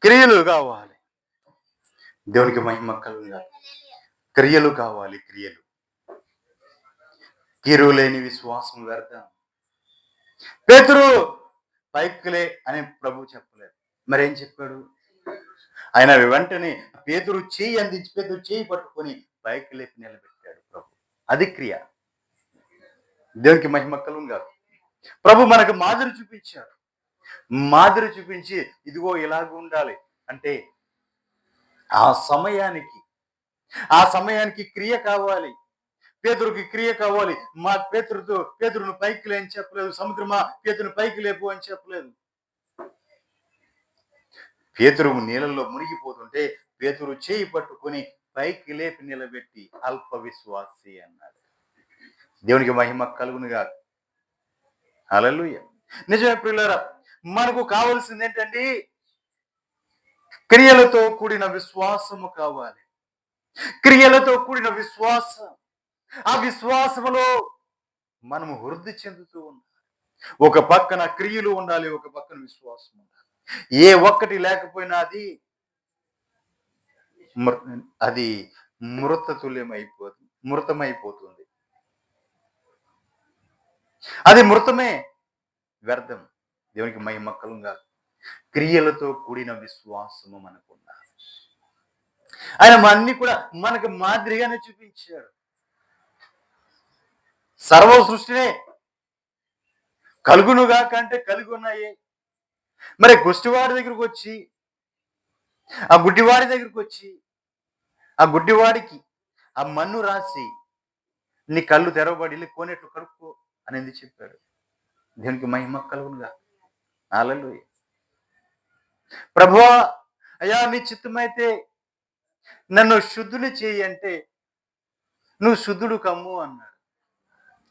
క్రియలు కావాలి. దేవునికి మహిమ కలుగుగాక. క్రియలు కావాలి, క్రియలు. కీరు లేని విశ్వాసం వ్యర్థం. పేతురు పైకిలే అని ప్రభు చెప్పలేదు. మరేం చెప్పాడు? ఆయన వెంటనే పేతురు చేయి అందించి పేతురు చేయి పట్టుకొని పైకి లేపి నిలబెట్టాడు ప్రభు. అది క్రియ. దేవునికి మహిమ కలుగుగాక. ప్రభు మనకు మాదిరి చూపించాడు. మాదిరి చూపించి ఇదిగో ఇలాగ ఉండాలి అంటే ఆ సమయానికి క్రియ కావాలి. పేతురుకి క్రియ కావాలి. మా పేతురును పైకి లే అని చెప్పలేదు. సముద్రమా పేతురును పైకి లేపు అని చెప్పలేదు. పేతురు నీళ్ళల్లో మునిగిపోతుంటే పేతురు చేయి పట్టుకొని పైకి లేపి నిలబెట్టి అల్ప విశ్వాసి అన్నాడు. దేవునికి మహిమ కలుగునుగా. హల్లెలూయా. నిజమే ప్రియులారా, మనకు కావాల్సింది ఏంటండి? క్రియలతో కూడిన విశ్వాసము కావాలి. క్రియలతో కూడిన విశ్వాసం. ఆ విశ్వాసములో మనము వృద్ధి చెందుతూ ఉండాలి. ఒక పక్కన క్రియలు ఉండాలి, ఒక పక్కన విశ్వాసం ఉండాలి. ఏ ఒక్కటి లేకపోయినా అది మృతమైపోతుంది. అది మృతమే, వ్యర్థం. దేవునికి మహిమ కలుగుగాక. క్రియలతో కూడిన విశ్వాసము మనకు ఉండాలి. ఆయన అన్ని కూడా మనకు మాదిరిగానే చూపించాడు. సర్వ సృష్టినే కలుగునుగా కంటే కలిగి ఉన్నాయే. మరి గుష్టివాడి దగ్గరకు వచ్చి ఆ గుడ్డివాడి దగ్గరకు వచ్చి ఆ గుడ్డివాడికి ఆ మన్ను రాసి నీ కళ్ళు తెరవబడి కోనేట్లు కడుక్కో అని ఎందుకు చెప్పాడు? దేవునికి మహిమ కలుగునుగా. హల్లెలూయా. ప్రభువా, అయ్యా నీ చిత్తమైతే నన్ను శుద్ధుని చేయి అంటే నువ్వు శుద్ధుడు కమ్ము అన్నాడు.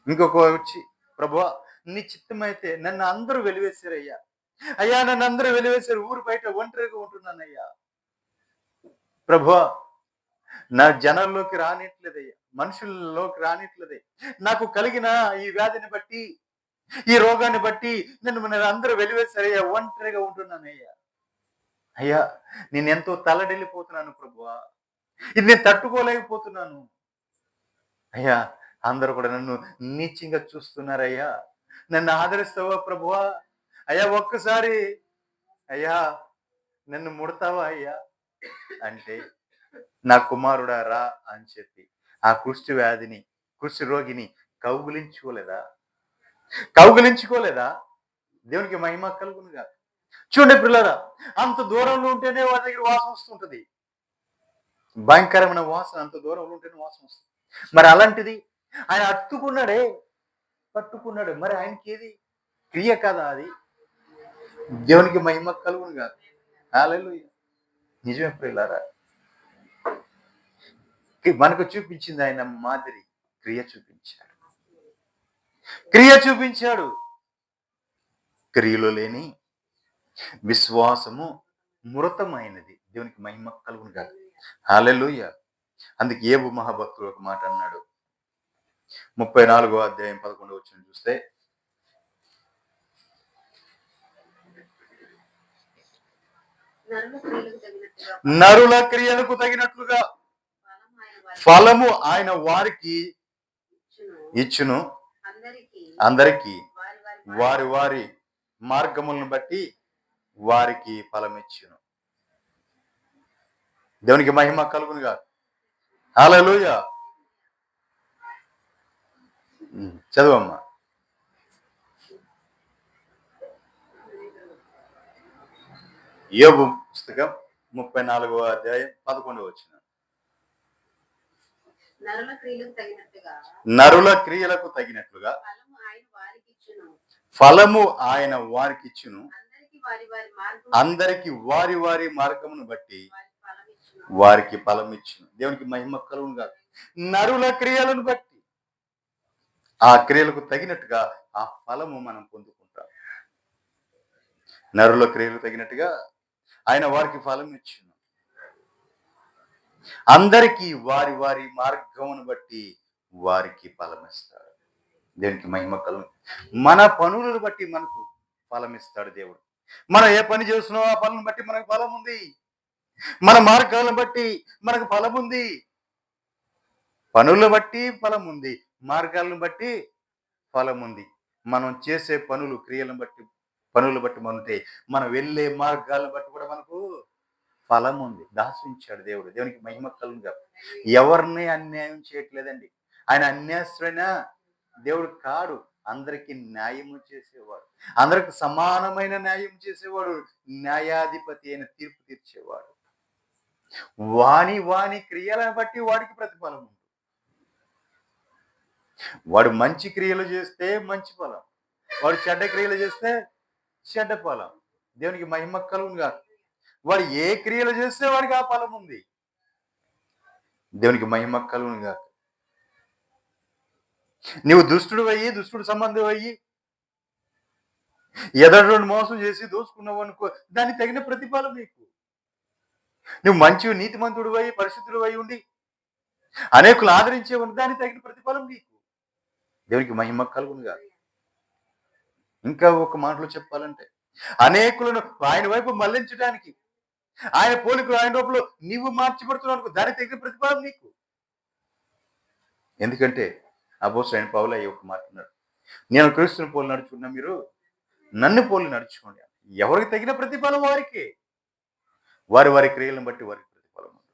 ఇంకొక వచ్చి ప్రభువా నీ చిత్తమైతే నన్ను అందరూ వెలివేశారయ్యా. అయ్యా నన్ను అందరూ వెలివేశారు, ఊరు బయట ఒంటరిగా ఉంటున్నానయ్యా. ప్రభువా నా జనాల్లోకి రానిట్లేదయ్యా, మనుషుల్లోకి రానిట్లేదే. నాకు కలిగిన ఈ వ్యాధిని బట్టి, ఈ రోగాన్ని బట్టి నన్ను అందరూ వెలివేశారయ్యా, ఒంటరిగా ఉంటున్నానయ్యా. అయ్యా నేను ఎంతో తలడెళ్ళిపోతున్నాను ప్రభువా, ఇది నేను తట్టుకోలేకపోతున్నాను అయ్యా. అందరూ కూడా నన్ను నీచంగా చూస్తున్నారయ్యా, నన్ను ఆదరిస్తావా ప్రభువా? అయ్యా ఒక్కసారి అయ్యా నన్ను ముడతావా అయ్యా అంటే, నా కుమారుడా రా అని చెప్పి ఆ కుష్టి రోగిని కౌగులించుకోలేదా? దేవునికి మహిమ కలుగునుగా. చూడండి పిల్లరా, అంత దూరంలో ఉంటేనే వారి దగ్గర వాసన వస్తుంటది. భయంకరమైన వాసన, అంత దూరంలో ఉంటేనే వాసన వస్తుంది. మరి అలాంటిది ఆయన పట్టుకున్నాడు. మరి ఆయనకి ఏది క్రియ కదా అది? దేవునికి మహిమ కలుగునుగా. హల్లెలూయా. నిజమే ప్రియులారా, మనకు చూపించింది ఆయన మాదిరి. క్రియ చూపించాడు. క్రియలో లేని విశ్వాసము మృతమైనది. దేవునికి మహిమ కలుగునుగా. హల్లెలూయా. అందుకే యోబు మహాభక్తుడు ఒక మాట అన్నాడు. 34వ అధ్యాయం 11వ వచనం చూస్తే, నరుల క్రియలకు తగినట్లుగా ఫలము ఆయన వారికి ఇచ్చును, అందరికీ వారి వారి మార్గములను బట్టి వారికి ఫలమిచ్చును. దేవునికి మహిమ కలుగునుగా. హల్లెలూయా. చదువమ్మా. యోబు పుస్తకం 34వ అధ్యాయం 11వ వచనం. నరుల క్రియలకు తగినట్లుగా ఫలము ఆయన వారికిచ్చును, అందరికి వారి వారి మార్గమును బట్టి వారికి ఫలమిచ్చును. దేవునికి మహిమ కలుగునుగా. నరుల క్రియలను బట్టి ఆ క్రియలకు తగినట్టుగా ఆ ఫలము మనం పొందుకుంటాం. నరుల క్రియలకు తగినట్టుగా ఆయన వారికి ఫలం ఇచ్చును, అందరికీ వారి వారి మార్గమును బట్టి వారికి ఫలమిస్తాడు. దేవునికి మహిమ కలుగు. మన పనులను బట్టి మనకు ఫలమిస్తాడు దేవుడు. మనం ఏ పని చేస్తున్నామో ఆ పనులను బట్టి మనకు ఫలం ఉంది. మన మార్గాలను బట్టి మనకు ఫలం ఉంది. పనులను బట్టి ఫలం ఉంది. మార్గాలను బట్టి ఫలం ఉంది. మనం చేసే పనులు, క్రియలను బట్టి, పనులు బట్టి మనతే. మనం వెళ్ళే మార్గాలను బట్టి కూడా మనకు ఫలం ఉంది. దాసుంచాడు దేవుడు. దేవునికి మహిమ కలుగునుగా. ఎవరిని అన్యాయం చేయట్లేదండి. ఆయన అన్యాయస్తుడైన దేవుడు కాడు. అందరికి న్యాయము చేసేవాడు. అందరికి సమానమైన న్యాయం చేసేవాడు. న్యాయాధిపతి అయిన తీర్పు తీర్చేవాడు. వాని క్రియలను బట్టి వాడికి ప్రతిఫలం ఉంది. వాడు మంచి క్రియలు చేస్తే మంచి ఫలం. వాడు చెడ్డ క్రియలు చేస్తే చెడ్డ ఫలం. దేవునికి మహిమ కలుగునుగా. వాడు ఏ క్రియలు చేస్తే వాడికి ఆ ఫలం ఉంది. దేవునికి మహిమ కలుగునుగా. నువ్వు దుష్టుడు సంబంధం అయ్యి ఎదరుని మోసం చేసి దోచుకున్నావు అనుకో, దానికి తగిన ప్రతిఫలం నీకు. నువ్వు మంచి నీతిమంతుడు అయ్యి పరిశుద్ధుడు అయి ఉండి అనేకులు ఆదరించేవాడు, దానికి తగిన ప్రతిఫలం నీకు. దేవునికి మహిమ కలుగునుగా. ఇంకా ఒక మాటలో చెప్పాలంటే, అనేకులను ఆయన వైపు మళ్లించడానికి, ఆయన పోలికలు ఆయన రూపంలో నీవు మార్చబడుతున్నావు అనుకో, దానికి తగిన ప్రతిఫలం నీకు. ఎందుకంటే అపోస్తలుడైన పౌలు అయ్యి ఒక మాట అన్నాడు, నేను క్రీస్తుని పోలి నడుచుకున్నా, మీరు నన్ను పోలి నడుచుకోండి. ఎవరికి తగిన ప్రతిఫలం వారికి, వారి క్రియలను బట్టి వారికి ప్రతిఫలం ఉంది.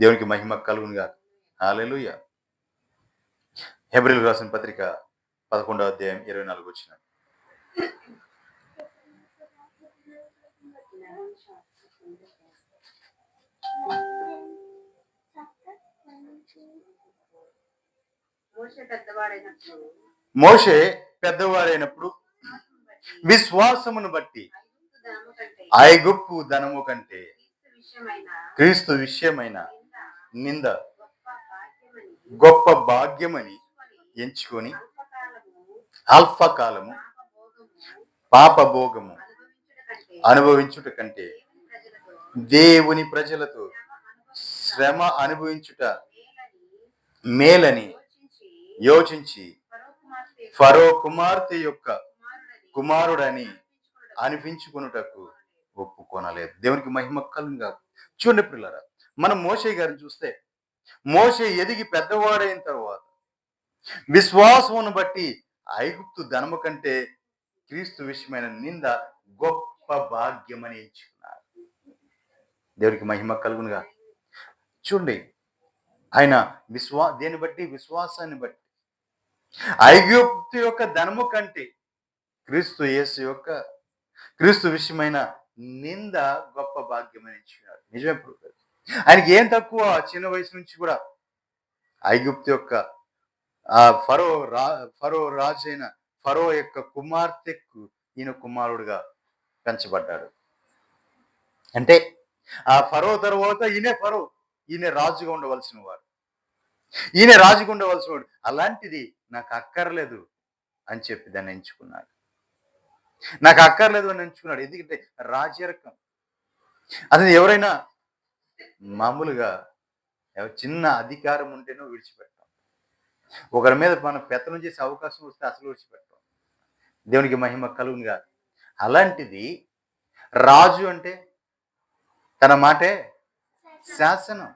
దేవునికి మహిమ కలుగునుగా. హల్లెలూయా. హెబ్రీయులకు రాసిన పత్రిక 11వ అధ్యాయం 24 వచనం. మోషే పెద్దవాడైనప్పుడు విశ్వాసమును బట్టి ఐగుప్తు ధనము కంటే క్రీస్తు విషయమైన నింద గొప్ప భాగ్యమని ఎంచుకొని అల్పకాలము పాపభోగము అనుభవించుట కంటే దేవుని ప్రజలతో శ్రమ అనుభవించుట మేలని యోచించి ఫరో కుమార్తె యొక్క కుమారుడని అనిపించుకున్నటకు ఒప్పుకొనలేదు. దేవునికి మహిమ కలుగునుగా. చూడండి పిల్లరా, మనం మోషే గారిని చూస్తే, మోషే ఎదిగి పెద్దవాడైన తర్వాత విశ్వాసమును బట్టి ఐగుప్తు ధనము కంటే క్రీస్తు విషయమైన నింద గొప్ప భాగ్యమని ఎంచుకున్నారు. దేవునికి మహిమ కలుగునుగా. చూడండి, ఆయన దేన్ని బట్టి, విశ్వాసాన్ని బట్టి ఐగుప్తు యొక్క ధనము కంటే క్రీస్తు విషయమైన నింద గొప్ప భాగ్యమని ఎంచుకున్నాడు. నిజమే. ఆయనకి ఏం తక్కువ, చిన్న వయసు నుంచి కూడా ఐగుప్తు యొక్క ఫరో రాజైన ఫరో యొక్క కుమార్తెకు ఈయన కుమారుడుగా పెంచబడ్డాడు. అంటే ఆ ఫరో తర్వాత ఈయన రాజుగా ఉండవలసిన వాడు. అలాంటిది నాకు అక్కర్లేదు అని చెప్పి దాన్ని ఎంచుకున్నాడు. ఎందుకంటే రాజరకం. అసలు ఎవరైనా మామూలుగా చిన్న అధికారం ఉంటేనో విడిచిపెట్టాం. ఒకరి మీద మనం పెత్తనం చేసే అవకాశం వస్తే అసలు విడిచిపెట్టాం. దేవునికి మహిమ కలుగునుగా. అలాంటిది రాజు అంటే తన మాటే శాసనం.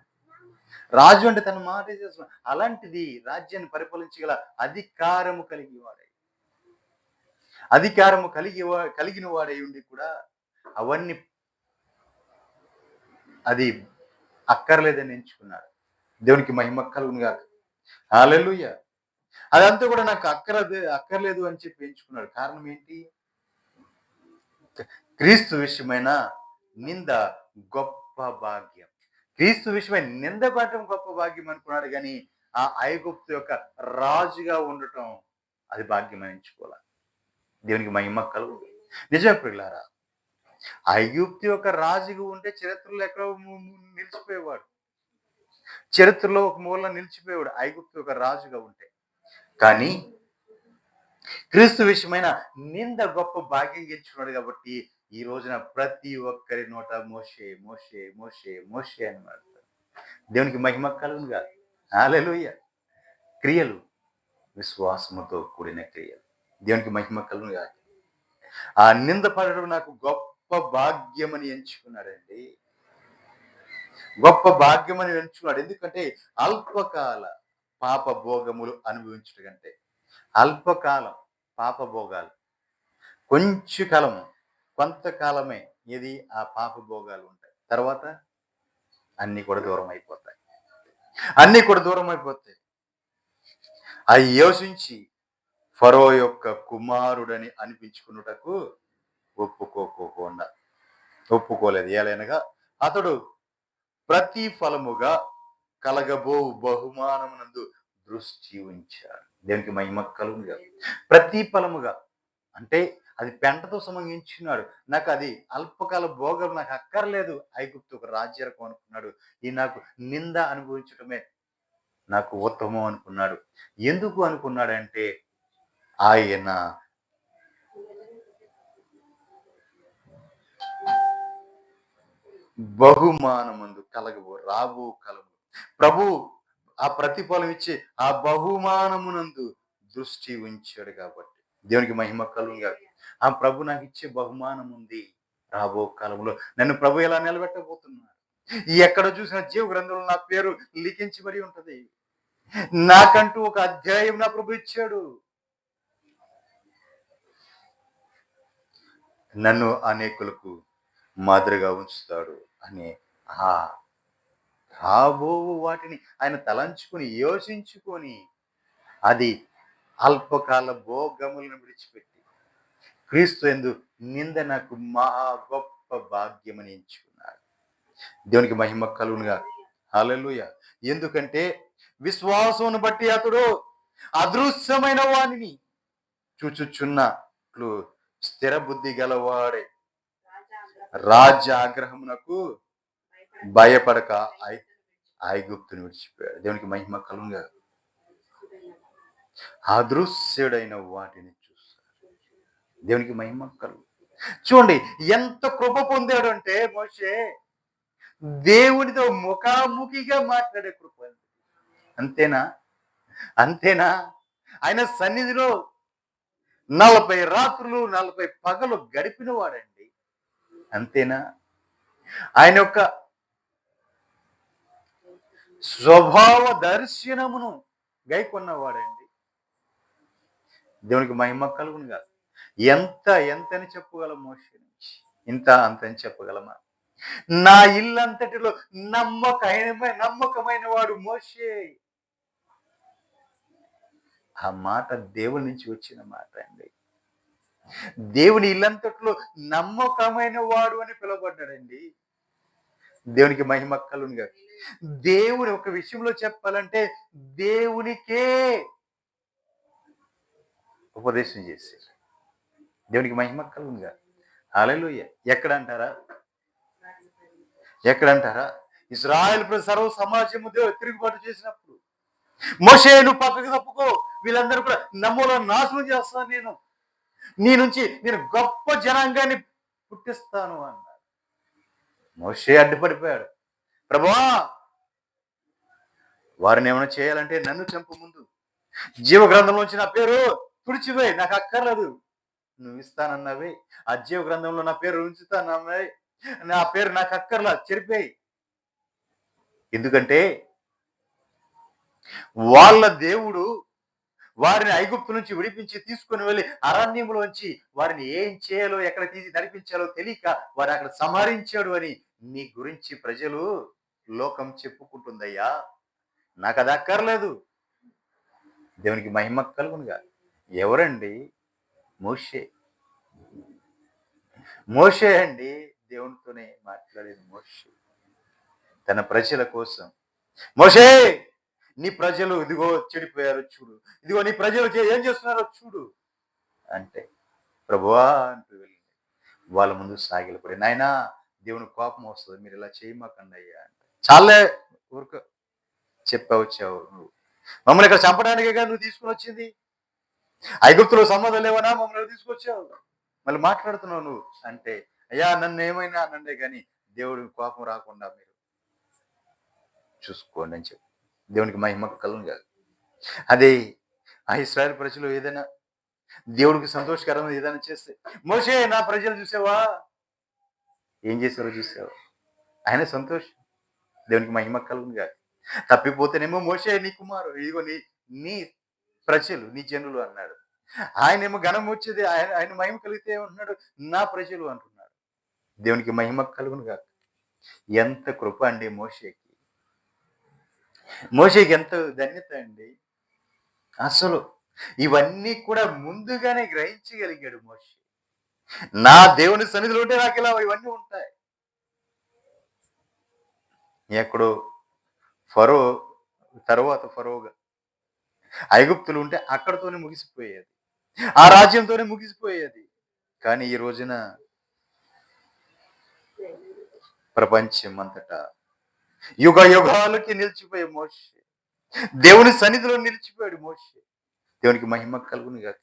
రాజు అంటే తన మాటే శాసనం. అలాంటిది రాజ్యాన్ని పరిపాలించగల అధికారము కలిగిన వాడై ఉండి కూడా అవన్నీ అది అక్కర్లేదని ఎంచుకున్నాడు. దేవునికి మహిమ కలుగునుగా. హల్లెలూయా. అదంతా కూడా నాకు అక్కర్లేదు అని చెప్పి ఎంచుకున్నాడు. కారణం ఏంటి? క్రీస్తు విషయమైన నింద గొప్ప భాగ్యం. క్రీస్తు విషయమైన నింద పడటం గొప్ప భాగ్యం అనుకున్నాడు, కానీ ఆ ఐగుప్తు యొక్క రాజుగా ఉండటం అది భాగ్యం అని ఎంచుకోవాలి. దేవునికి మహిమ కలుగు. నిజమే ప్రియులారా, ఐగుప్తు యొక్క రాజుగా ఉంటే చరిత్రలో ఎక్కడో నిలిచిపోయేవాడు. చరిత్రలో ఒక మూల నిలిచిపోయేవాడు ఐగుప్తు యొక్క రాజుగా ఉంటే. కానీ క్రీస్తు విషయమైన నింద గొప్ప భాగ్యం గెలుచుకున్నాడు కాబట్టి ఈ రోజున ప్రతి ఒక్కరి నోట మోషే మోషే మోషే మోషే అని మాట్లాడతారు. దేవునికి మహిమ కలుగునుగా. హల్లెలూయా. క్రియలు విశ్వాసముతో కూడిన క్రియలు. దేవునికి మహిమ కలుగునుగా. ఆ నింద పడడం నాకు గొప్ప భాగ్యమని ఎంచుకున్నాడండి. గొప్ప భాగ్యమని ఎంచుకున్నాడు. ఎందుకంటే అల్పకాల పాప భోగములు అనుభవించుట కంటే, అల్పకాలం పాప భోగాలు కొంచెం కాలము, కొంతకాలమే ఏది ఆ పాప భోగాలు ఉంటాయి. తర్వాత అన్నీ కూడా దూరం అయిపోతాయి. అన్నీ కూడా దూరం అయిపోతాయి. అవి యోచించి ఫరో యొక్క కుమారుడని అనిపించుకున్నటకు ఒప్పుకోకుండా ఒప్పుకోలేదు. ఏలైనగా అతడు ప్రతిఫలముగా కలగబో బహుమానమునందు దృష్టి ఉంచాడు. దేవునికి మహిమ కలుగునుగా. ప్రతిఫలముగా అంటే అది పెంటతో సమంగించున్నాడు. నాకు అది అల్పకాల భోగం నాకు అక్కర్లేదు. ఐగుప్తు ఒక రాజ్యరకం అనుకున్నాడు. ఈ నాకు నింద అనుభవించటమే నాకు ఉత్తమం అనుకున్నాడు. ఎందుకు అనుకున్నాడంటే ఆయన బహుమానమందు కలగబో రాబో కలము ప్రభు ఆ ప్రతిఫలం ఇచ్చి ఆ బహుమానమునందు దృష్టి ఉంచాడు కాబట్టి దేవునికి మహిమ కలుగుగా. ఆ ప్రభు నాకు ఇచ్చే బహుమానం ఉంది. రాబో కాలంలో నన్ను ప్రభు ఎలా నిలబెట్టబోతున్నాడు. ఎక్కడ చూసిన జీవ గ్రంథంలో నా పేరు లిఖించబడి ఉంటది. నాకంటూ ఒక అధ్యాయం నా ప్రభు ఇచ్చాడు. నన్ను అనేకులకు మాదిరిగా ఉంచుతాడు అనే ఆ రాబో వాటిని ఆయన తలంచుకొని యోచించుకొని అది అల్పకాల భోగములను విడిచిపెట్టి క్రీస్తు యందు నింద నాకు మహా గొప్ప భాగ్యమని ఎంచుకున్నాడు. దేవునికి మహిమ కలుగునుగా. హల్లెలూయా. ఎందుకంటే విశ్వాసమును బట్టి అతడు అదృశ్యమైన వానిని చూచుచున్నట్లు స్థిర బుద్ధి గలవాడే రాజ ఆగ్రహమునకు భయపడక ఐగుప్తుని విడిచిపోయాడు. దేవునికి మహిమ కలుగునుగా. అదృశ్యుడైన వాటిని చూస్తాడు. దేవునికి మహిమ కలుగు. చూడండి ఎంత కృప పొందాడు అంటే మోషే దేవునితో ముఖాముఖిగా మాట్లాడే కృప. అంతేనా? అంతేనా? ఆయన సన్నిధిలో 40 రాత్రులు 40 పగలు గడిపిన వాడండి. అంతేనా? ఆయన యొక్క స్వభావ దర్శనమును గైకొన్నవాడండి. దేవునికి మహిమ కలుగునుగా. ఎంతని చెప్పగలం మోషే నుంచి? ఇంత అంతని చెప్పగలమా? నా ఇల్లంతటిలో నమ్మకమైన వాడు మోషే. ఆ మాట దేవుని నుంచి వచ్చిన మాట అండి. దేవుని ఇల్లంతట్లో నమ్మకమైన వాడు అని పిలువబడ్డాడండి. దేవునికి మహిమ కలుగునుగా. దేవుని ఒక విషయంలో చెప్పాలంటే దేవునికే ఉపదేశం చేశారు. దేవునికి మహిమ కలుగునుగా. హల్లెలూయా. ఎక్కడంటారా? ఇశ్రాయేలు సర్వ సమాజము తిరుగుబాటు చేసినప్పుడు మోషే నువ్వు పక్కకు తప్పుకో, వీళ్ళందరూ కూడా నమ్మూలను నాశనం చేస్తాను, నీ నుంచి నేను గొప్ప జనాంగాన్ని పుట్టిస్తాను అన్నాడు. మోషే అడ్డుపడిపోయాడు. ప్రభువా, వారిని ఏమైనా చేయాలంటే నన్ను చంపు ముందు. జీవ గ్రంథంలోంచి నా పేరు తుడిచిపోయి, నాకు అక్కర్లేదు. నువ్వు ఇస్తానన్నావే, ఆ జీవ గ్రంథంలో నా పేరు ఉంచుతానన్నావే, నా పేరు నాకు అక్కర్లా, చెరిపోయి. ఎందుకంటే వాళ్ళ దేవుడు వారిని ఐగుప్తు నుంచి విడిపించి తీసుకుని వెళ్ళి అరణ్యములోంచి వారిని ఏం చేయాలో ఎక్కడ తీసి నడిపించాలో తెలియక వారు అక్కడ సంహరించాడు అని నీ గురించి ప్రజలు లోకం చెప్పుకుంటుందయ్యా. నాకు అది అక్కర్లేదు. దేవునికి మహిమ కలుగునుగా. ఎవరండి? మోషే అండి. దేవునితోనే మాట్లాడేది మోషే తన ప్రజల కోసం. మోషే, నీ ప్రజలు ఇదిగో చెడిపోయారు చూడు, ఇదిగో నీ ప్రజలు ఏం చేస్తున్నారో చూడు అంటే ప్రభువా అంటూ వెళ్ళి వాళ్ళ ముందు సాగిలపడి, నాయనా దేవుని కోపం వస్తుంది, మీరు ఇలా చేయమాకండి అయ్యా అంటే. చాలే ఊరుకో, వచ్చావు నువ్వు మమ్మల్ని ఇక్కడ చంపడానికేగా నువ్వు తీసుకుని వచ్చింది. ఐగుప్తులో సంబంధం లేవనా మమ్మల్ని తీసుకొచ్చావు, మళ్ళీ మాట్లాడుతున్నావు నువ్వు అంటే, అయ్యా నన్ను ఏమైనా అనండే కానీ దేవుడి కోపం రాకుండా మీరు చూసుకోండి అని చెప్పి దేవునికి మహిమ కలుగునుగా. అదే ఆ ఇశ్రాయేలు ప్రజలు ఏదైనా దేవుడికి సంతోషకరమైన ఏదైనా చేస్తే, మోషే నా ప్రజలు చూసావా, ఏం చేశారో చూసావా, ఆయన సంతోషం. దేవునికి మహిమ కలుగునుగా. తప్పిపోతేనేమో మోషే నీ కుమారుడు, ఇదిగో నీ నీ ప్రజలు, నీ జనులు అన్నాడు. ఆయనేమో ఘనం వచ్చేది, ఆయన ఆయన మహిమ కలిగితే ఏమంటున్నాడు, నా ప్రజలు అంటున్నాడు. దేవునికి మహిమ కలుగునుగా. ఎంత కృప అండి మోషేకి. మోషేకి ఎంత ధన్యత అండి. అసలు ఇవన్నీ కూడా ముందుగానే గ్రహించగలిగాడు మోషే. నా దేవుని సన్నిధిలో ఉంటే నాకు ఇలా ఇవన్నీ ఉంటాయి. ఎక్కడో ఫరో తర్వాత ఫరోగా ఐగుప్తులు ఉంటే అక్కడతోనే ముగిసిపోయేది, ఆ రాజ్యంతోనే ముగిసిపోయేది. కానీ ఈ రోజున ప్రపంచం అంతటా యుగ యుగాలకి నిలిచిపోయే మోషే, దేవుని సన్నిధిలో నిలిచిపోయాడు మోషే. దేవునికి మహిమ కలుగును గాక.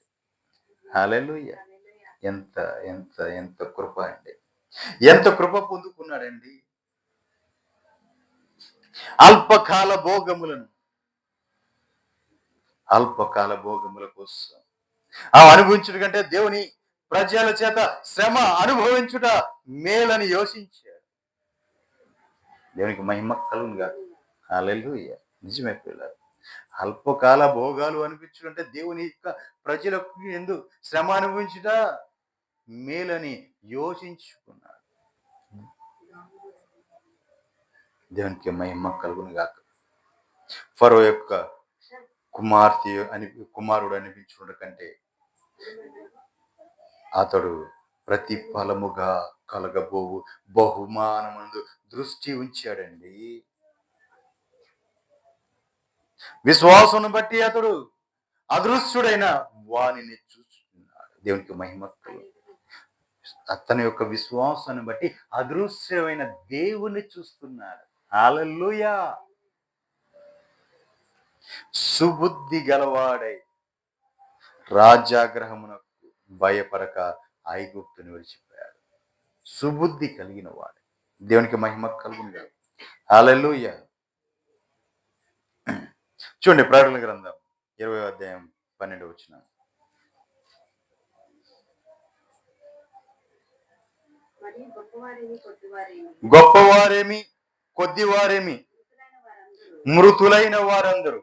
హల్లెలూయా. ఎంత ఎంత ఎంత కృప అండి, ఎంత కృప పొందుకున్నాడండి. అల్పకాల భోగముల కోసం అనుభవించుట కంటే దేవుని ప్రజల చేత శ్రమ అనుభవించుట మేలని యోచించాడు. దేవునికి మహిమ కలుగును గాక. హల్లెలూయా. నిజమే పిల్లలు, అల్పకాల భోగాలు అనిపించుకుంటే దేవుని యొక్క ప్రజలకు ఎందు శ్రమ అనుభవించుట మేలని యోచించుకున్నాడు. దేవునికి మహిమ కలుగును గాక. ఫరో యొక్క కుమారుడు అనిపించుట కంటే అతడు ప్రతిఫలముగా కలగబోవు బహుమానమందు దృష్టి ఉంచాడండి. విశ్వాసమును బట్టి అతడు అదృశ్యుడైన వానిని చూస్తున్నాడు. దేవునికి మహిమ కలుగును. అతని యొక్క విశ్వాసాన్ని బట్టి అదృశ్యమైన దేవుని చూస్తున్నాడు. హల్లెలూయా. సుబుద్ధి గలవాడై రాజ్యాగ్రహమునకు భయపడక ఐగుప్తుని విడిచిపోయాడు. సుబుద్ధి కలిగిన వాడు. దేవునికి మహిమ కలుగును. హల్లెలూయా. చూడండి, ప్రకటన గ్రంథం 20వ అధ్యాయం 12వ వచనం. గొప్పవారేమి కొద్దివారేమి మృతులైన వారందరూ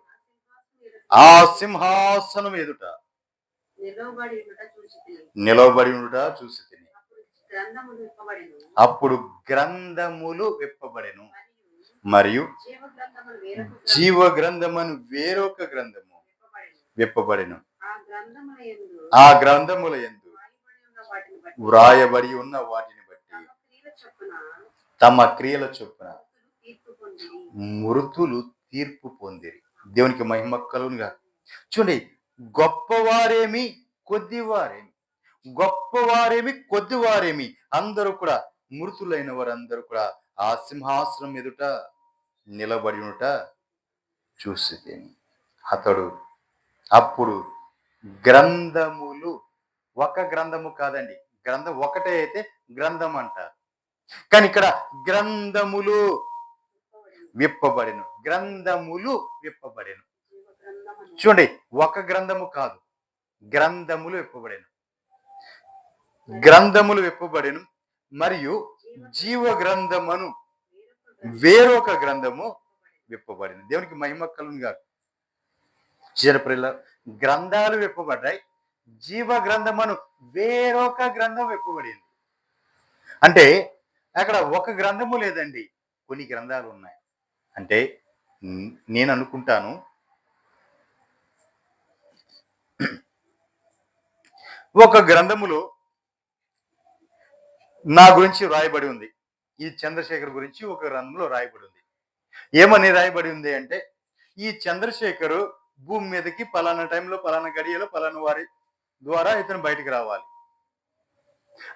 ఆ సింహాసనం ఎదుట నిలవబడి ఉండుట చూసి తిని. అప్పుడు గ్రంథములు విప్పబడెను, మరియు జీవ గ్రంథమను వేరొక గ్రంథము విప్పబడెను. ఆ గ్రంథముల యందు వ్రాయబడి ఉన్న వాటిని బట్టి తమ క్రియల చొప్పున మృతులు తీర్పు పొందిరి. దేవునికి మహిమ కలుగునుగా. చూడండి, గొప్పవారేమి కొద్దివారేమి అందరూ కూడా, మృతులైన వారందరూ కూడా ఆ సింహాసనం ఎదుట నిలబడి ఉంట చూసి తిని. అప్పుడు గ్రంథములు, ఒక గ్రంథము కాదండి, గ్రంథం ఒకటే అయితే గ్రంథం అంటారు, కానీ ఇక్కడ గ్రంథములు విప్పబడెను. చూడండి, ఒక గ్రంథము కాదు, గ్రంథములు విప్పబడెను. మరియు జీవ గ్రంథమను వేరొక గ్రంథము విప్పబడింది. దేవునికి మహిమ కలుగును గాక. చిరప్రిల్ల గ్రంథాలు విప్పబడ్డాయి, జీవ గ్రంథమను వేరొక గ్రంథం విప్పబడింది. అంటే అక్కడ ఒక గ్రంథము లేదండి, కొన్ని గ్రంథాలు ఉన్నాయి. అంటే నేను అనుకుంటాను, ఒక గ్రంథములో నా గురించి రాయబడి ఉంది, ఈ చంద్రశేఖర్ గురించి ఒక గ్రంథంలో రాయబడి ఉంది. ఏమని రాయబడి ఉంది అంటే, ఈ చంద్రశేఖరు భూమి మీదకి పలానా టైంలో, పలానా గడియలో, పలానా వారి ద్వారా ఇతను బయటికి రావాలి,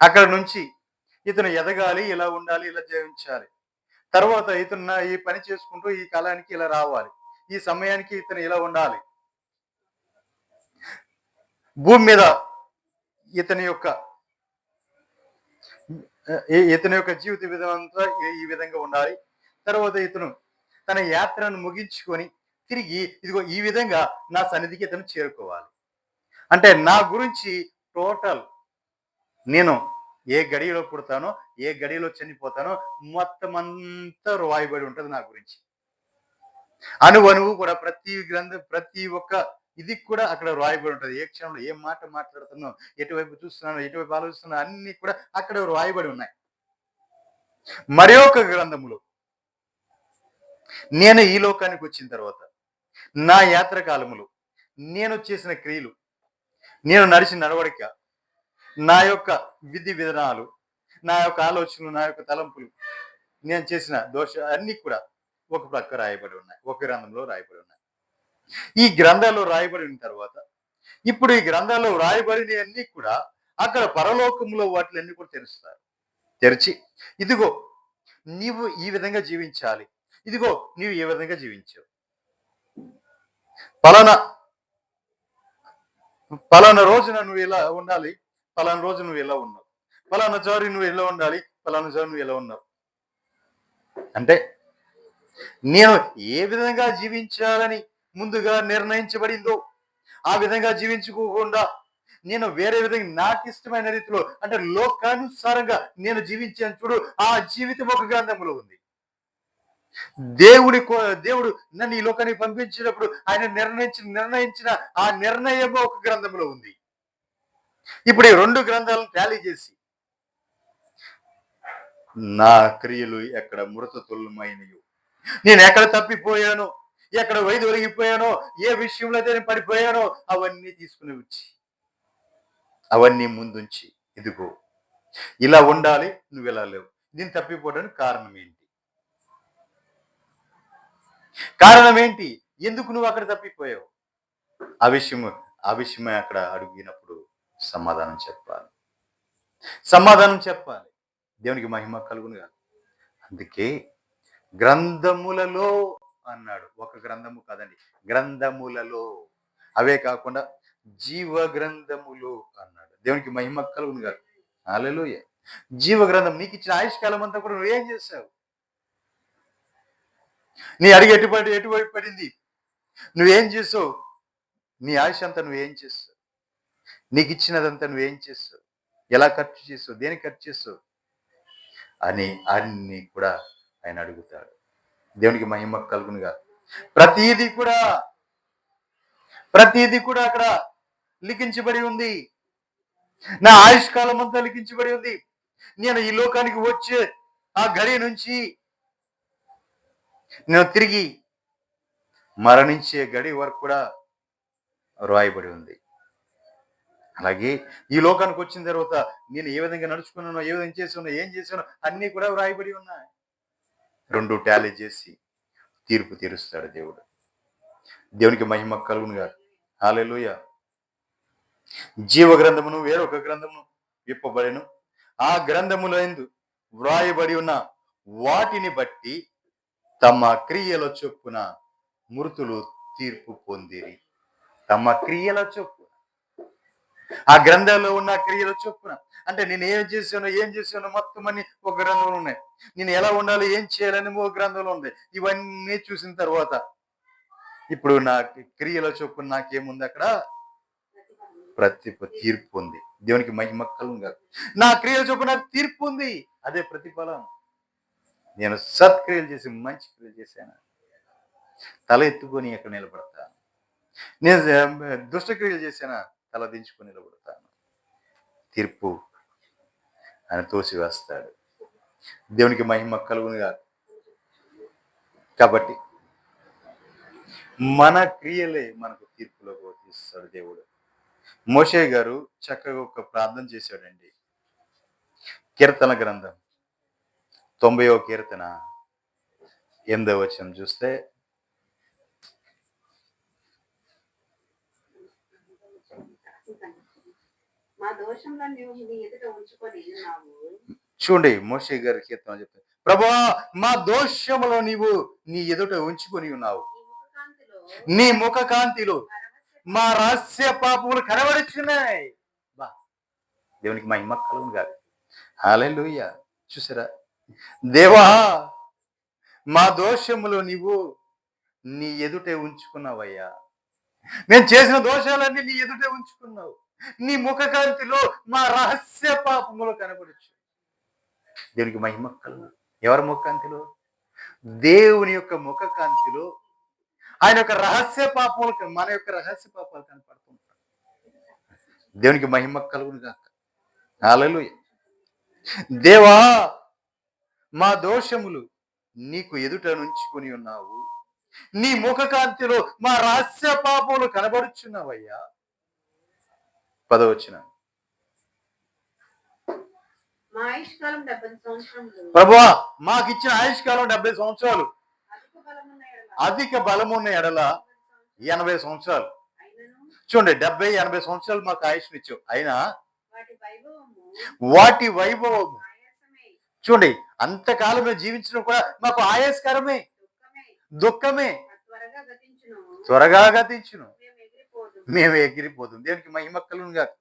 అక్కడ నుంచి ఇతను ఎదగాలి, ఇలా ఉండాలి, ఇలా జీవించాలి, తర్వాత ఇతను ఈ పని చేసుకుంటూ ఈ కాలానికి ఇలా రావాలి, ఈ సమయానికి ఇతను ఇలా ఉండాలి, భూమి మీద ఇతని యొక్క జీవిత విధానం అంతా ఈ విధంగా ఉండాలి. తర్వాత ఇతను తన యాత్రను ముగించుకొని తిరిగి ఇదిగో ఈ విధంగా నా సన్నిధికి ఇతను చేరుకోవాలి. అంటే నా గురించి టోటల్ నేను ఏ గడియలో పుడతానో, ఏ గడియలో చనిపోతానో మొత్తం అంతా రాయబడి ఉంటది నా గురించి. అణువణువు కూడా ప్రతి ఒక్క ఇది కూడా అక్కడ రాయబడి ఉంటది. ఏ క్షణంలో ఏ మాట మాట్లాడుతున్నానో, ఎటువైపు చూస్తున్నానో, ఎటువైపు ఆలోచిస్తున్నానో అన్నీ కూడా అక్కడ రాయబడి ఉన్నాయి. మరి ఒక గ్రంథములో నేను ఈ లోకానికి వచ్చిన తర్వాత నా యాత్ర కాలములో నేను చేసిన క్రియలు, నేను నడిచిన నడవడిక, నా యొక్క విధి విధానాలు, నా యొక్క ఆలోచనలు, నా యొక్క తలంపులు, నేను చేసిన దోష అన్ని కూడా ఒక ప్రక్క రాయబడి ఉన్నాయి. ఒక గ్రంథంలో రాయబడి ఉన్నాయి. ఈ గ్రంథాల్లో రాయబడిన తర్వాత ఇప్పుడు ఈ గ్రంథాల్లో రాయబడినవన్నీ కూడా అక్కడ పరలోకంలో వాటిలన్నీ కూడా తెరుస్తారు. తెరిచి ఇదిగో నీవు ఈ విధంగా జీవించాలి, ఇదిగో నీవు ఏ విధంగా జీవించావు, పలానా పలానా రోజున నువ్వు ఇలా ఉండాలి, పలానా రోజు నువ్వు ఎలా ఉన్నావు, పలానా జోరి నువ్వు ఎలా ఉండాలి, పలానా జోరి నువ్వు ఎలా ఉన్నావు. అంటే నేను ఏ విధంగా జీవించాలని ముందుగా నిర్ణయించబడిందో ఆ విధంగా జీవించుకోకుండా నేను వేరే విధంగా నాకు ఇష్టమైన రీతిలో అంటే లోకానుసారంగా నేను జీవించాను చూడు, ఆ జీవితం ఒక గ్రంథంలో ఉంది. దేవుడు నన్ను ఈ లోకానికి పంపించినప్పుడు ఆయన నిర్ణయించిన ఆ నిర్ణయం ఒక గ్రంథంలో ఉంది. ఇప్పుడు ఈ 2 గ్రంథాలను టాలీ చేసి నా క్రియలు ఎక్కడ మృత తుల్యమైనయో, నేను ఎక్కడ తప్పిపోయానో, ఎక్కడ వైదొలిగిపోయానో, ఏ విషయంలో అయితే నేను పడిపోయానో అవన్నీ తీసుకుని వచ్చి అవన్నీ ముందుంచి ఇదిగో ఇలా ఉండాలి, నువ్వు ఇలా లేవు, నేను తప్పిపోవడానికి కారణం ఏంటి, ఎందుకు నువ్వు అక్కడ తప్పిపోయావు, ఆ విషయమే అక్కడ అడిగినప్పుడు సమాధానం చెప్పాలి. దేవునికి మహిమ కలుగును కాదు. అందుకే గ్రంథములలో అన్నాడు. ఒక గ్రంథము కాదండి, గ్రంథములలో. అవే కాకుండా జీవ గ్రంథములు అన్నాడు. దేవునికి మహిమ కలుగును కాదు. హల్లెలూయా. జీవ గ్రంథం, నీకు ఇచ్చిన ఆయుష్కాలం అంతా కూడా నువ్వేం చేశావు? నీ అడిగి ఎటువైపు పడింది, నువ్వేం చేసావు? నీ ఆయుష్ అంతా నువ్వేం చేస్తావు? నీకు ఇచ్చినదంతా నువ్వేం చేస్తావు? ఎలా ఖర్చు చేస్తావు? దేనికి ఖర్చు చేస్తావు అని అన్ని కూడా ఆయన అడుగుతాడు. దేవునికి మహిమ కలుగునుగా. ప్రతిదీ కూడా అక్కడ లిఖించబడి ఉంది. నా ఆయుష్కాలం అంతా లిఖించబడి ఉంది. నేను ఈ లోకానికి వచ్చే ఆ గడి నుంచి నేను తిరిగి మరణించే గడి వరకు కూడా రాయబడి ఉంది. అలాగే ఈ లోకానికి వచ్చిన తర్వాత నేను ఏ విధంగా నడుచుకున్నానో, ఏ విధంగా చేసానో, ఏం చేశానో అన్నీ కూడా రాయబడి ఉన్నాయి. 2 టాలీ చేసి తీర్పు తీరుస్తాడు దేవుడు. దేవునికి మహిమ కలుగునుగా. హల్లెలూయా. జీవ గ్రంథమును వేరొక గ్రంథమును విప్పబడెను. ఆ గ్రంథములందు వ్రాయబడి ఉన్న వాటిని బట్టి తమ క్రియల చొప్పున మృతులు తీర్పు పొందిరి. తమ క్రియల చొప్పున, ఆ గ్రంథంలో ఉన్న క్రియల చొప్పున అంటే నేను ఏం చేశానో మొత్తం అన్ని ఒక గ్రంథంలో ఉన్నాయి. నేను ఎలా ఉండాలి, ఏం చేయాలని ఒక గ్రంథంలో ఉంది. ఇవన్నీ చూసిన తర్వాత ఇప్పుడు నా క్రియల చొప్పున నాకేముంది, అక్కడ తీర్పు ఉంది. దేవునికి మహిమ కలుగునుగా. నా క్రియల చొప్పున తీర్పు ఉంది, అదే ప్రతిఫలం. నేను సత్క్రియలు చేసి మంచి క్రియలు చేశాను, తల ఎత్తుకొని ఎక్కడ నిలబడతాను. నేను దుష్టక్రియలు చేశానా, తల దించుకొని నిలబడతాను. తీర్పు ఆయన తోసివేస్తాడు. దేవునికి మహిమ కలుగునుగా. కాబట్టి మన క్రియలే మనకు తీర్పులోకి తీస్తాడు దేవుడు. మోషే గారు చక్కగా ఒక ప్రార్థన చేశాడండి. కీర్తన గ్రంథం 90వ కీర్తన 8వ వచనం చూస్తే, చూడండి మోషే గారి కీర్తన చెప్తారు, ప్రభువా మా దోషములో నీవు నీ ఎదుట ఉంచుకొని ఉన్నావు, నీ ముఖ కాంతిలో మా రహస్య పాపములు కనబడుచున్నాయి. బా, దేవునికి మహిమ కలుగునుగా. హల్లెలూయా. చూసారా, దేవా మా దోషములో నీవు నీ ఎదుటే ఉంచుకున్నావయ్యా. నేను చేసిన దోషాలన్నీ నీ ఎదుటే ఉంచుకున్నావు. నీ ముఖ కాంతిలో మా రహస్య పాపములు కనబడచ్చు. దేవునికి మహిమ కలుగు. ఎవరి ముఖ కాంతిలో? దేవుని యొక్క ముఖ కాంతిలో ఆయన యొక్క రహస్య పాపములు మన యొక్క రహస్య పాపాలు కనపడుతుంటాయి. దేవునికి మహిమ కలుగును గాక. హల్లెలూయా. దేవా, మా దోషములు నీకు ఎదుట నుంచుకొని ఉన్నావు. నీ ముఖ కాంతిలో మా రహస్య పాపములు కనబడుచున్నావయ్యా. 10వ వచనం. ప్రభువా, మాకు ఇచ్చిన ఆయుష్కాలం 70 సంవత్సరాలు. అధిక బలమున్న ఎడల 80 సంవత్సరాలు. చూడండి, 70, 80 సంవత్సరాలు మాకు ఆయుష్నిచ్చావు. అయినా వాటి వైభవము చూడండి, అంతకాలం మేము జీవించడం కూడా మాకు ఆయాస్కరమే, దుఃఖమే, త్వరగా గతించును, మేము ఎగిరిపోతుంది. దేవునికి మహిమ కలుగును గాక.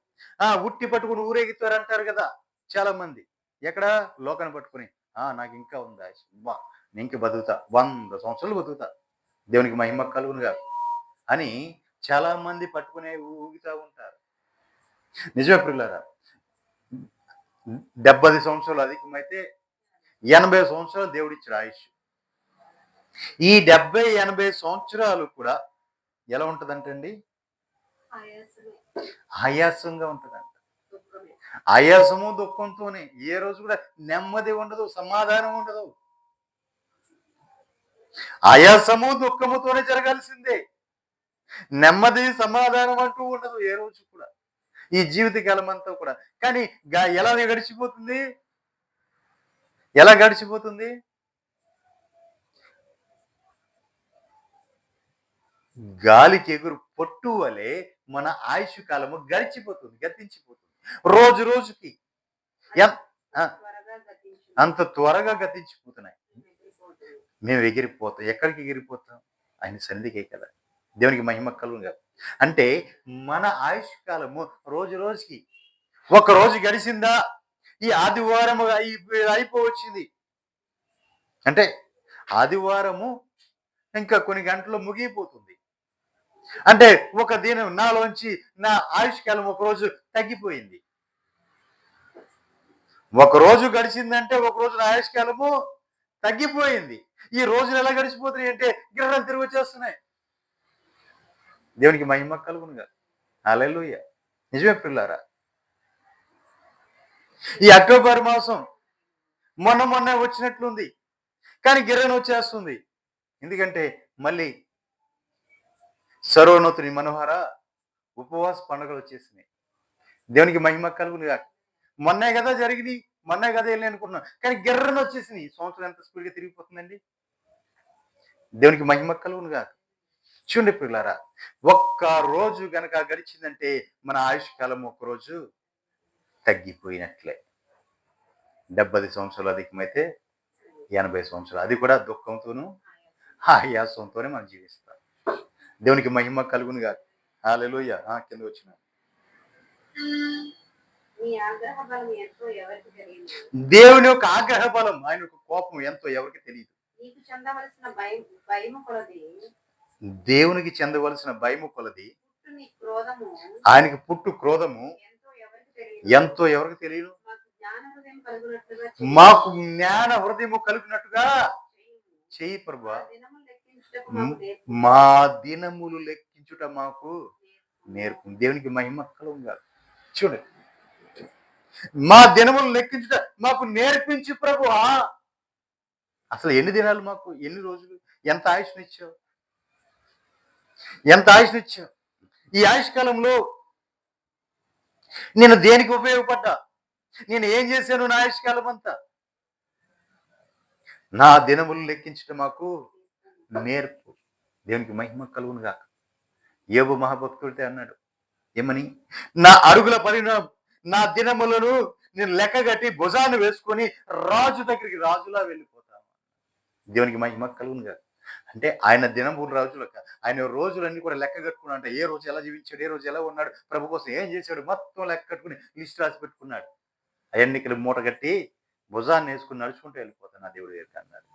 ఉట్టి పట్టుకుని ఊరేగితారు అంటారు కదా చాలా మంది. ఎక్కడ? లోకాన్ని పట్టుకుని నాకు ఇంకా ఉంది ఆయుష్, నేను ఇంక బతుకుతా, 100 సంవత్సరాలు బతుకుతా, దేవునికి మహిమ కలుగును గాక అని చాలా మంది పట్టుకునే ఊగుతా ఉంటారు. నిజమే ప్రియులారా, 70 సంవత్సరాలు అధికమైతే 80 సంవత్సరాలు దేవుడిచ్చాడు ఆయుష్. ఈ 70, 80 సంవత్సరాలు కూడా ఎలా ఉంటదంటండి? ఆయాసంగా ఉంటదంట. ఆయాసము దుఃఖంతోనే. ఏ రోజు కూడా నెమ్మది ఉండదు, సమాధానం ఉండదు. ఆయాసము దుఃఖముతోనే జరగాల్సిందే. నెమ్మది సమాధానం అంటూ ఉండదు ఏ రోజు కూడా, ఈ జీవితకాలం అంతా కూడా. కానీ ఎలా గడిచిపోతుంది? ఎలా గడిచిపోతుంది? గాలికి ఎగురు పొట్టు వలె మన ఆయుష్ కాలము గడిచిపోతుంది, గతించిపోతుంది. రోజు రోజుకి అంత త్వరగా గతించిపోతున్నాయి. మేము ఎగిరిపోతాం. ఎక్కడికి ఎగిరిపోతాం? ఆయన సన్నిధికే కదా. దేవునికి మహిమ కలుగును గాక. అంటే మన ఆయుష్ కాలము రోజు రోజుకి, ఒక రోజు గడిచిందా, ఈ ఆదివారం అయిపోవచ్చింది అంటే ఆదివారము ఇంకా కొన్ని గంటల్లో ముగిపోతుంది. అంటే ఒక దినం నాలోంచి నా ఆయుష్ కాలం ఒక రోజు తగ్గిపోయింది. ఒక రోజు గడిచిందంటే ఒక రోజు నా ఆయుష్ కాలము తగ్గిపోయింది. ఈ రోజులు ఎలా గడిచిపోతున్నాయి అంటే గిర్రం తిరిగి వచ్చేస్తున్నాయి. దేవునికి మహిమ కలుగునుగా. హల్లెలూయా. నిజమే పిల్లారా. ఈ అక్టోబర్ మాసం మొన్న వచ్చినట్లుంది, కానీ గిర్రను వచ్చేస్తుంది. ఎందుకంటే మళ్ళీ సర్వోన్నతుని మనోహర ఉపవాస పండుగలు వచ్చేసినాయి. దేవునికి మహిమ కలుగునుగా. మొన్నే కదా జరిగింది, మొన్నే కదా వెళ్ళి అనుకుంటున్నాం, కానీ గిర్రను వచ్చేసినాయి. ఈ సంవత్సరం ఎంత స్పీడ్గా తిరిగిపోతుందండి. దేవునికి మహిమ కలుగునుగా. చూడండి పిల్లారా, ఒక్క రోజు గనక గడిచిందంటే మన ఆయుష్ కాలం ఒక్కరోజు తగ్గిపోయినట్లే. 70 సంవత్సరాలు అధికమైతే 80 సంవత్సరాలు, అది కూడా దుఃఖంతోనూ ఆయాసంతోనే మనం జీవిస్తాం. దేవునికి మహిమ కలుగును కాదు. హల్లెలూయా. కింద వచ్చిన దేవుని యొక్క ఆగ్రహ బలం, ఆయన యొక్క కోపం ఎంతో ఎవరికి తెలియదు. దేవునికి చెందవలసిన భయము కొలది ఆయనకి పుట్టు క్రోధము ఎంతో ఎవరికి తెలియదు. మాకు జ్ఞాన హృదయము కలిగినట్టుగా చెయ్యి ప్రభువా. మా దినములు లెక్కించుట మాకు నేర్పు. దేవునికి మహిమ కలుగుగా. చూడండి, మా దినములు లెక్కించుట మాకు నేర్పించు ప్రభువా. అసలు ఎన్ని దినాలు, మాకు ఎన్ని రోజులు, ఎంత ఆయుష్నిచ్చావు, ఎంత ఆయుష్నిచ్చావు. ఈ ఆయుష్ కాలంలో నేను దేనికి ఉపయోగపడ్డా, నేను ఏం చేశాను నా ఆయుష్ కాలం అంతా? నా దినములు లెక్కించడం మాకు నేర్పు. దేవునికి మహిమ కలుగును గాక. యోబు మహాభక్తుడితే అన్నాడు ఏమని? నా అడుగుల పరిణామం, నా దినములను నేను లెక్కగట్టి భుజాన్ని వేసుకొని రాజు దగ్గరికి రాజులా వెళ్ళిపోతాను. దేవునికి మహిమ కలుగును గాక. అంటే ఆయన దినములు రాజుల, ఆయన రోజులన్నీ కూడా లెక్క కట్టుకున్నాడు. అంటే ఏ రోజు ఎలా జీవించాడు, ఏ రోజు ఎలా ఉన్నాడు, ప్రభు కోసం ఏం చేశాడు, మొత్తం లెక్క కట్టుకుని లిస్ట్ రాసి పెట్టుకున్నాడు. అవన్నీ ఇక్కడ మూట కట్టి భుజాన్ని వేసుకుని నడుచుకుంటూ వెళ్ళిపోతాను నా దేవుడి దగ్గర అన్నాడు.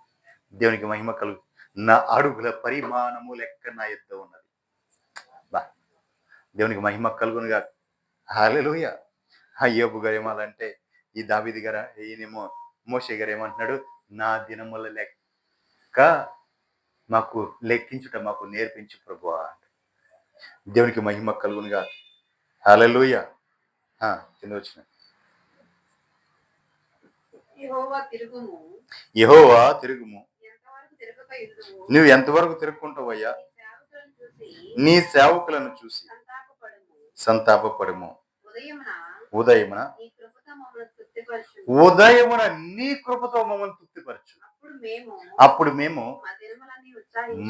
దేవునికి మహిమ కలుగు. నా అడుగుల పరిమాణము లెక్క నా యుద్ధ ఉన్నది. బా దేవునికి మహిమ కలుగునుగా. హల్లెలూయా. అయ్యోబు గారు ఏమాలంటే ఈ దావీదు గారు ఈయనేమో మోషే గారు ఏమంటున్నాడు, నా దినముల లెక్క మాకు లెక్కించుట మాకు నేర్పించు ప్రభువా. దేవునికి మహిమ కలుగునుగా. హల్లెలూయా. కింద వచ్చిన యెహోవా తిరుగుము, నువ్వు ఎంతవరకు తిరుగుకుంటావయ్యా, నీ సేవకులను చూసి సంతాపపడము. ఉదయమున నీ కృపతో మమ్మల్ని తృప్తిపరచు. అప్పుడు మేము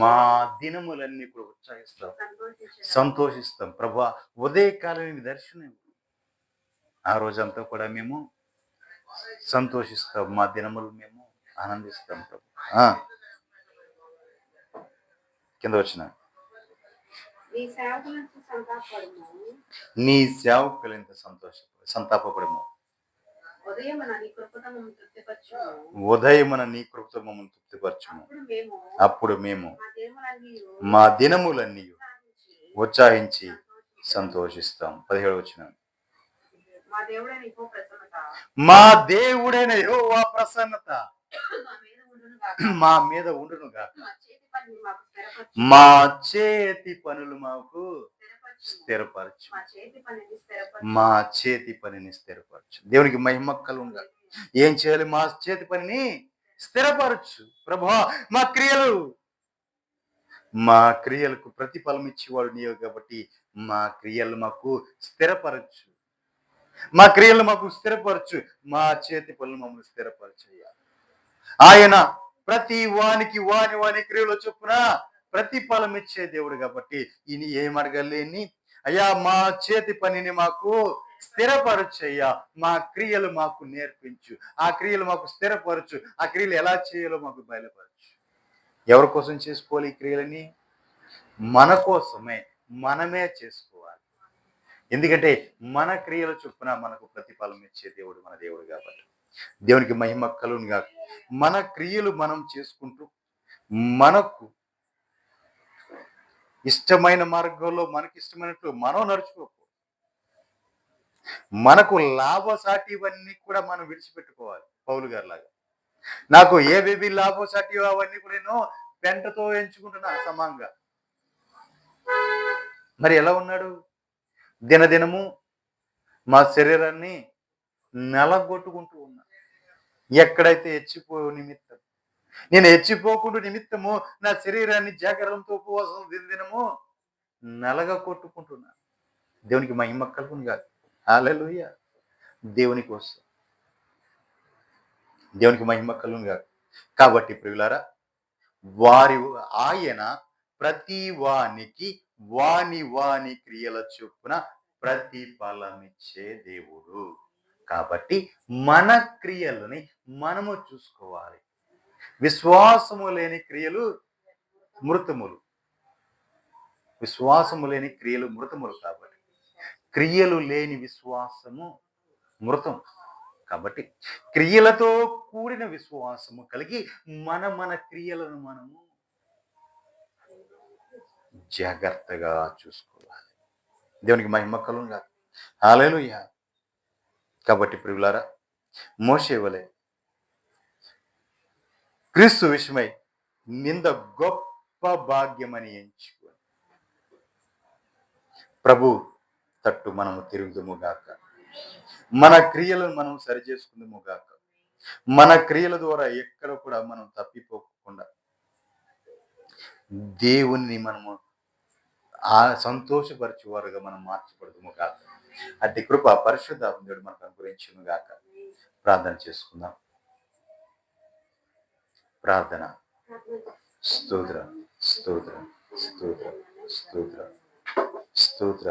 మా దినములన్నీ కూడా ఉత్సాహిస్తాం, సంతోషిస్తాం. ప్రభువా ఉదయకాలం దర్శనం ఆ రోజంతా కూడా మేము సంతోషిస్తాం, మా దినములు మేము ఆనందిస్తాం. కింద వచ్చిన నీ సేవకులంత సంతాపపడము. ఉదయమున నీ కృపతో మమ్మల్ని తృప్తిపరచుము. అప్పుడు మేము మా దినములన్నీ ఉత్సాహించి సంతోషిస్తాం. 17 వచ్చిన మా దేవుడైన యెహోవా ప్రసన్నత మా మీద ఉండును గాక. మా చేతి పనులు మాకు స్థిరపరచు. మా చేతి పనిని స్థిరపరచు. దేవునికి మహిమ కలుగునుగా. ఏం చేయాలి? మా చేతి పనిని స్థిరపరచు ప్రభువా. మా క్రియలకు ప్రతిఫలం ఇచ్చేవాడు నీవు కాబట్టి మా క్రియలు మాకు స్థిరపరచు. మా క్రియలు మాకు స్థిరపరచు. మా చేతి పనులు మమ్మల్ని స్థిరపరచయ్యా. ఆయన ప్రతి వానికి వాని క్రియలు చొప్పున ప్రతిఫలం ఇచ్చే దేవుడు కాబట్టి ఈయన ఏమడగలేని అయ్యా మా చేతి పనిని మాకు స్థిరపరచయ్యా. మా క్రియలు మాకు నేర్పించు. ఆ క్రియలు మాకు స్థిరపరచు. ఆ క్రియలు ఎలా చేయాలో మాకు బయలుపరచు. ఎవరి కోసం చేసుకోవాలి ఈ క్రియలని? మన కోసమే, మనమే చేసుకోవాలి. ఎందుకంటే మన క్రియల చొప్పున మనకు ప్రతిఫలం ఇచ్చే దేవుడు మన దేవుడు కాబట్టి దేవునికి మహిమ కలుగునుగా. మన క్రియలు మనం చేసుకుంటూ మనకు ఇష్టమైన మార్గంలో మనకి ఇష్టమైనట్లు మనం నడుచుకోకూడదు. మనకు లాభసాటివన్నీ కూడా మనం విడిచిపెట్టుకోవాలి. పౌలు గారి లాగా నాకు ఏవేవి లాభసాటి అవన్నీ కూడా నేను పెంటతో ఎంచుకుంటున్నా సమంగా. మరి ఎలా ఉన్నాడు? దినదినము మా శరీరాన్ని నలగొట్టుకుంటూ ఉన్నా. ఎక్కడైతే నిమిత్తం నేను హెచ్చిపోకుండా నిమిత్తము నా శరీరాన్ని జాగ్రత్తతో ఉపవాసం దినదినము నలగ కొట్టుకుంటున్నా. దేవునికి మహిమ కలుగునుగా. హల్లెలూయా. దేవుని కోసం దేవునికి మహిమ కలుగునుగా. కాబట్టి ప్రియులారా ఆయన ప్రతి వానికి వాని క్రియల చొప్పున ప్రతిఫలమిచ్చే దేవుడు కాబట్టి మన క్రియలని మనము చూసుకోవాలి. విశ్వాసము లేని క్రియలు మృతములు. విశ్వాసము లేని క్రియలు మృతములు కాబట్టి క్రియలు లేని విశ్వాసము మృతం. కాబట్టి క్రియలతో కూడిన విశ్వాసము కలిగి మన క్రియలను మనము జాగ్రత్తగా చూసుకోవాలి. దేవునికి మహిమ కలుగునుగా. హల్లెలూయా. కాబట్టి ప్రియులారా మోషే వలె క్రీస్తు విషయమై నింద గొప్ప భాగ్యమని ఎంచుకొని ప్రభు తట్టు మనము తిరుగుదుము గాక. మన క్రియలను మనం సరి చేసుకుందుము గాక. మన క్రియల ద్వారా ఎక్కడ కూడా మనం తప్పిపోకుండా దేవుణ్ణి మనము సంతోషపరచువారుగా మనం మార్చబడదుము గాక. అట్టి కృప పరిశుద్ధ దేవుడు మనకు అనుగ్రహించును గాక. ప్రార్థన చేసుకుందాం. ప్రార్థన. స్తోత్ర స్తోత్ర స్తోత్ర స్తోత్ర స్తోత్ర